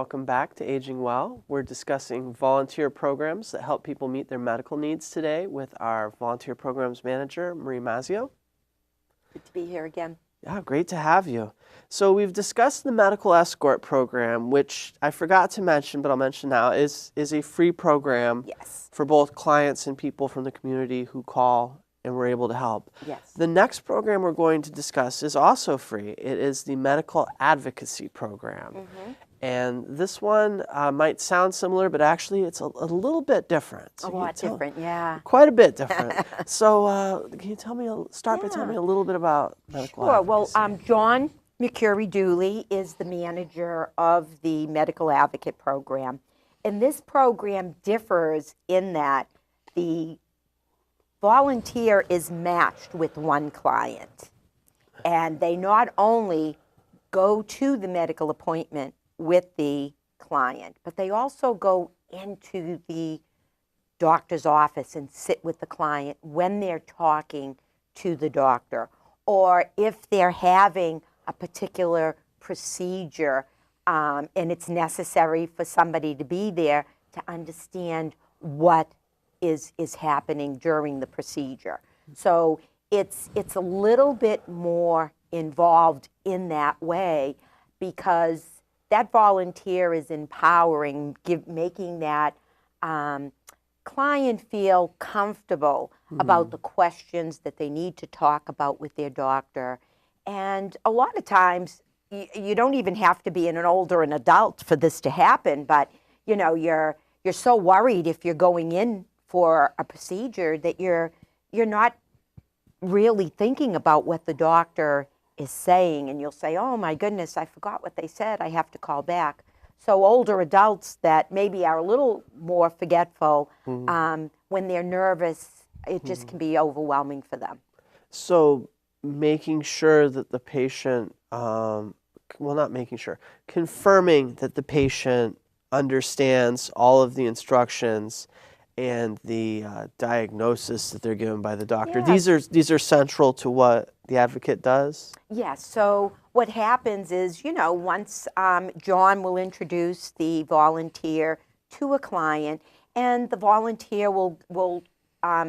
welcome back to Aging Well. We're discussing volunteer programs that help people meet their medical needs today with our volunteer programs manager, Marie Mazzeo. Good to be here again. Yeah, great to have you. So we've discussed the medical escort program, which I forgot to mention, but I'll mention now, is a free program for both clients and people from the community who call and we're able to help. Yes. The next program we're going to discuss is also free. It is the medical advocacy program. And this one might sound similar, but actually it's a little bit different. So a lot different, yeah. Quite a bit different. So can you tell me, start by telling me a little bit about medical advocacy? Well, John McCurry-Dooley is the manager of the medical advocate program. And this program differs in that the volunteer is matched with one client. And they not only go to the medical appointment with the client, but they also go into the doctor's office and sit with the client when they're talking to the doctor, or if they're having a particular procedure and it's necessary for somebody to be there to understand what is happening during the procedure. So it's a little bit more involved in that way, because that volunteer is empowering, making that client feel comfortable about the questions that they need to talk about with their doctor. And a lot of times, you don't even have to be an adult for this to happen, but you know, you're so worried if you're going in for a procedure that you're not really thinking about what the doctor is saying, and you'll say, oh my goodness, I forgot what they said, I have to call back. So older adults that maybe are a little more forgetful, when they're nervous, it just can be overwhelming for them. So making sure that the patient, confirming that the patient understands all of the instructions and the diagnosis that they're given by the doctor. Yes. These are central to what the advocate does? Yes. So what happens is, you know, once John will introduce the volunteer to a client, and the volunteer will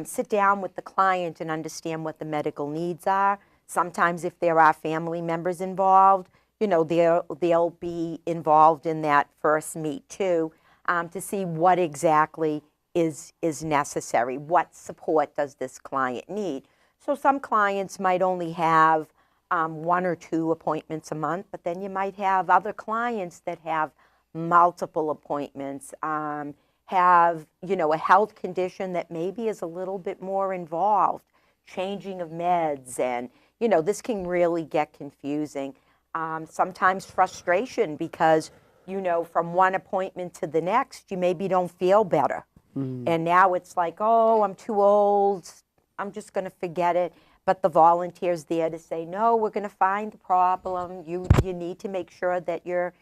sit down with the client and understand what the medical needs are. Sometimes if there are family members involved, you know, they'll be involved in that first meet too, to see what exactly is necessary. What support does this client need? So some clients might only have 1 or 2 appointments a month, but then you might have other clients that have multiple appointments, have, you know, a health condition that maybe is a little bit more involved, changing of meds, and, you know, this can really get confusing. Sometimes frustration because, you know, from one appointment to the next, you maybe don't feel better. And now it's like, oh, I'm too old, I'm just going to forget it. But the volunteer's there to say, no, we're going to find the problem. You need to make sure that you're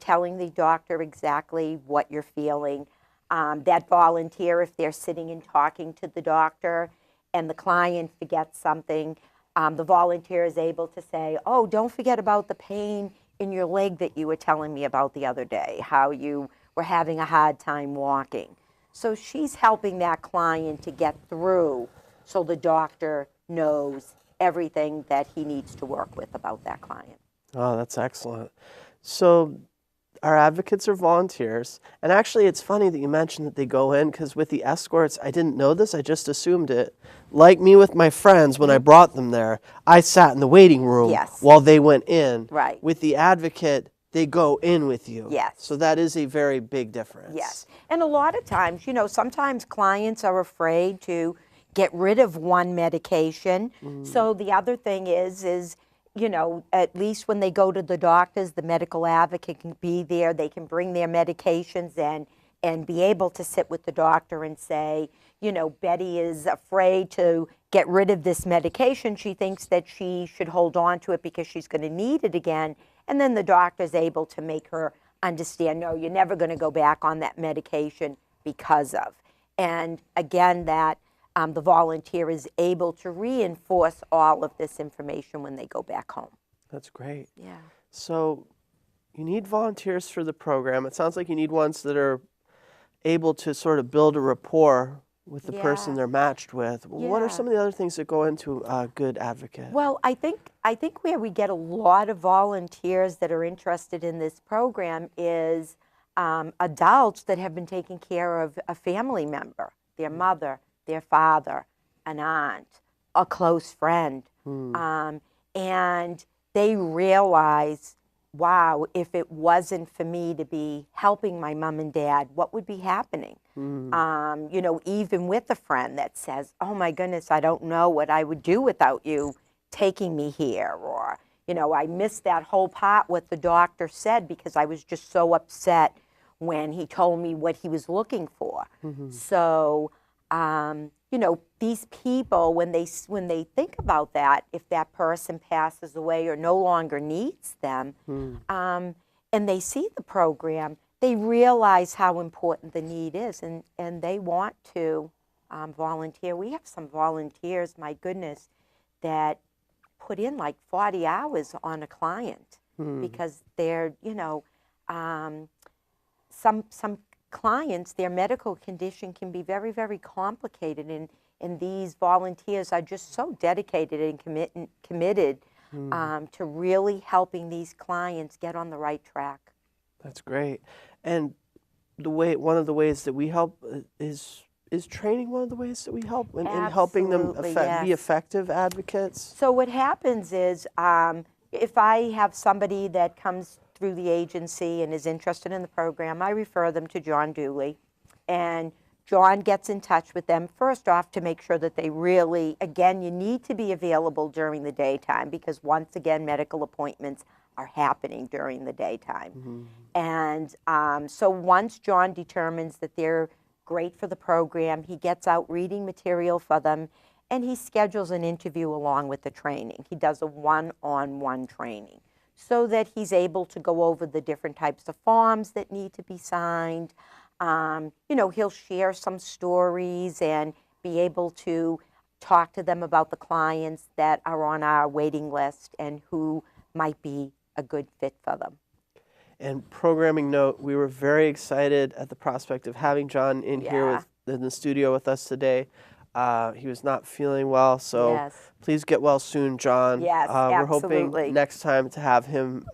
telling the doctor exactly what you're feeling. That volunteer, if they're sitting and talking to the doctor and the client forgets something, the volunteer is able to say, oh, don't forget about the pain in your leg that you were telling me about the other day, how you were having a hard time walking. So she's helping that client to get through so the doctor knows everything that he needs to work with about that client. Oh, that's excellent. So our advocates are volunteers. And actually, it's funny that you mentioned that they go in, because with the escorts, I didn't know this, I just assumed it. Like me with my friends, when I brought them there, I sat in the waiting room while they went in. Right. With the advocate, they go in with you. Yes. So that is a very big difference. Yes. And a lot of times, you know, sometimes clients are afraid to get rid of one medication. So the other thing is, you know, at least when they go to the doctors, the medical advocate can be there. They can bring their medications and be able to sit with the doctor and say, you know, Betty is afraid to get rid of this medication. She thinks that she should hold on to it because she's going to need it again. And then the doctor's able to make her understand, no, you're never going to go back on that medication because of. And again, that the volunteer is able to reinforce all of this information when they go back home. That's great. Yeah. So you need volunteers for the program. It sounds like you need ones that are able to sort of build a rapport with the person Yeah. they're matched with. What are Yeah. some of the other things that go into a good advocate? Well, I think where we get a lot of volunteers that are interested in this program is adults that have been taking care of a family member, their mother, their father, an aunt, a close friend, and they realize, wow, if it wasn't for me to be helping my mom and dad, what would be happening? Even with a friend that says, oh my goodness, I don't know what I would do without you taking me here, or, I missed that whole part what the doctor said because I was just so upset when he told me what he was looking for. So, these people, when they think about that, if that person passes away or no longer needs them, and they see the program, they realize how important the need is, and they want to volunteer. We have some volunteers, my goodness, that put in like 40 hours on a client because they're, some clients, their medical condition can be very, very complicated, and these volunteers are just so dedicated and committed to really helping these clients get on the right track. That's great. And one of the ways that we help is training one of the ways that we help in helping them Absolutely, be effective advocates? So what happens is if I have somebody that comes through the agency and is interested in the program, I refer them to John Dooley, and John gets in touch with them first off to make sure that they really, again, you need to be available during the daytime because once again, medical appointments are happening during the daytime. And so once John determines that they're great for the program, he gets out reading material for them, and he schedules an interview along with the training. He does a one-on-one training so that he's able to go over the different types of forms that need to be signed. He'll share some stories and be able to talk to them about the clients that are on our waiting list and who might be a good fit for them. And programming note, we were very excited at the prospect of having John in here in the studio with us today. He was not feeling well, so please get well soon, John. Yes, we're absolutely. hoping next time to have him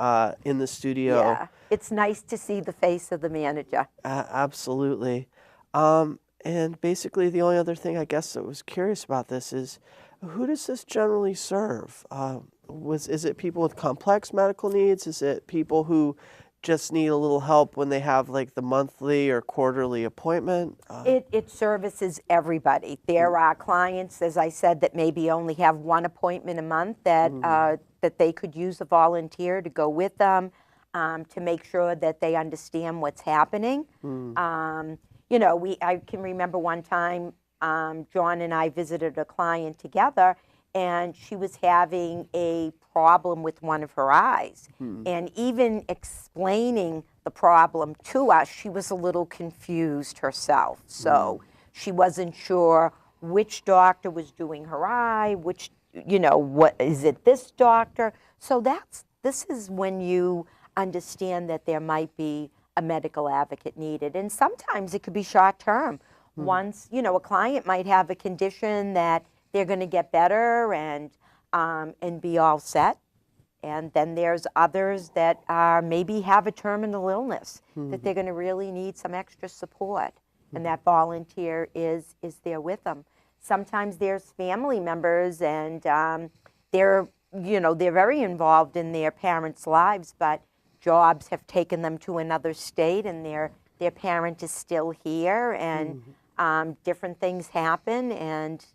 in the studio. Yeah, it's nice to see the face of the manager. Absolutely. And basically the only other thing I guess that was curious about this is, who does this generally serve? Is it people with complex medical needs? Is it people who just need a little help when they have like the monthly or quarterly appointment? It services everybody. There are clients, as I said, that maybe only have one appointment a month that that they could use a volunteer to go with them to make sure that they understand what's happening. I can remember one time John and I visited a client together, and she was having a problem with one of her eyes. And even explaining the problem to us, she was a little confused herself. So she wasn't sure which doctor was doing her eye, what is it, this doctor? So this is when you understand that there might be a medical advocate needed. And sometimes it could be short term. Once, a client might have a condition that they're going to get better and be all set. And then there's others that maybe have a terminal illness that they're going to really need some extra support. And that volunteer is there with them. Sometimes there's family members, and they're very involved in their parents' lives, but jobs have taken them to another state, and their parent is still here, and different things happen, and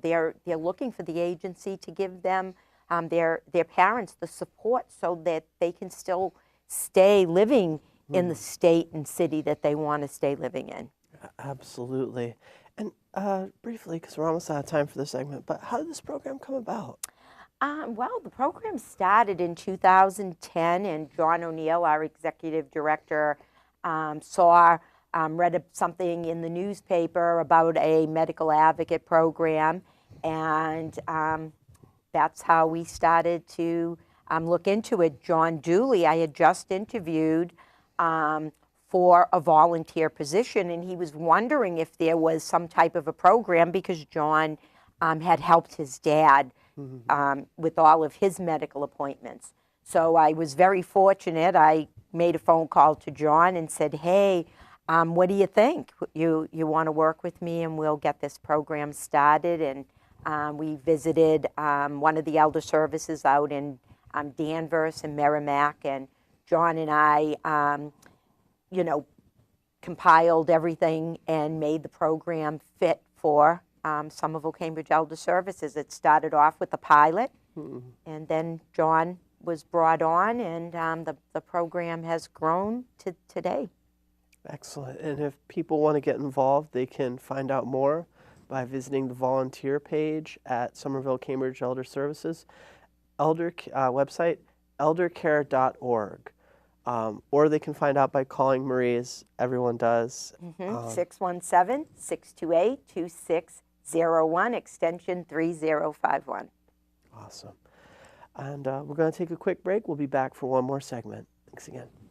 they're looking for the agency to give them their parents the support so that they can still stay living in the state and city that they want to stay living in. Absolutely. And briefly, because we're almost out of time for this segment, but how did this program come about? Well, the program started in 2010, and John O'Neill, our executive director, read something in the newspaper about a medical advocate program, and that's how we started to look into it. John Dooley, I had just interviewed for a volunteer position, and he was wondering if there was some type of a program because John had helped his dad with all of his medical appointments. So I was very fortunate. I made a phone call to John and said, hey, what do you think? You want to work with me and we'll get this program started? And we visited one of the elder services out in Danvers and Merrimack, and John and I, compiled everything and made the program fit for Somerville-Cambridge Elder Services. It started off with a pilot, and then John was brought on, and the program has grown to today. Excellent. And if people want to get involved, they can find out more by visiting the volunteer page at Somerville-Cambridge Elder Services website, eldercare.org. Or they can find out by calling Marie, as everyone does. 617-628-2601, extension 3051. Awesome. And we're going to take a quick break. We'll be back for one more segment. Thanks again.